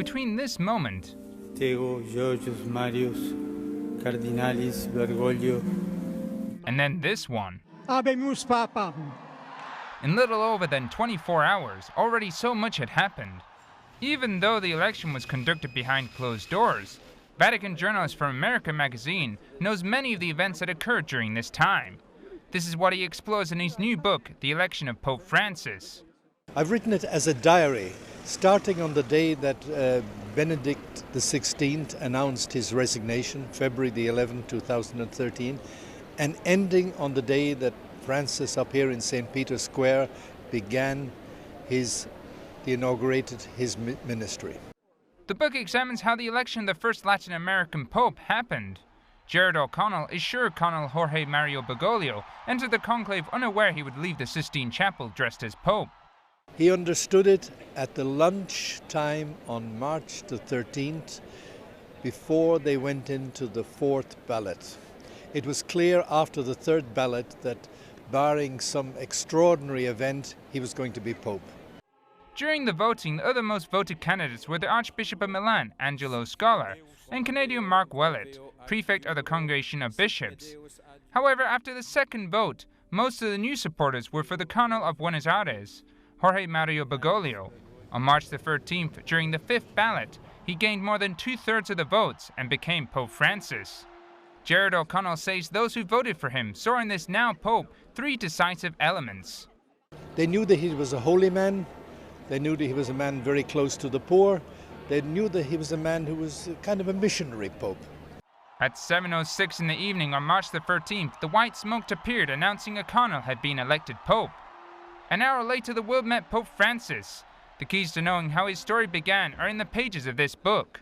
between this moment Tego Georgius Marius Cardinalis Bergoglio and then this one. Habemus Papam. In little over than 24 hours, already so much had happened. Even though the election was conducted behind closed doors, Vatican journalist from America magazine knows many of the events that occurred during this time. This is what he explores in his new book, The Election of Pope Francis. I've written it as a diary, starting on the day that Benedict XVI announced his resignation, February the 11th, 2013, and ending on the day that Francis up here in St. Peter's Square inaugurated his ministry. The book examines how the election of the first Latin American Pope happened. Gerard O'Connell is sure Colonel Jorge Mario Bergoglio entered the conclave unaware he would leave the Sistine Chapel dressed as Pope. He understood it at the lunch time on March the 13th, before they went into the fourth ballot. It was clear after the third ballot that, barring some extraordinary event, he was going to be Pope. During the voting, the other most voted candidates were the Archbishop of Milan, Angelo Scola, and Canadian Mark Willett, prefect of the Congregation of Bishops. However, after the second vote, most of the new supporters were for the Cardinal of Buenos Aires, Jorge Mario Bergoglio. On March the 13th, during the fifth ballot, he gained more than 2/3 of the votes and became Pope Francis. Gerard O'Connell says those who voted for him saw in this now Pope 3 decisive elements. They knew that he was a holy man. They knew that he was a man very close to the poor. They knew that he was a man who was kind of a missionary pope. At 7:06 in the evening on March the 13th, the white smoke appeared announcing O'Connell had been elected Pope. An hour later, the world met Pope Francis. The keys to knowing how his story began are in the pages of this book.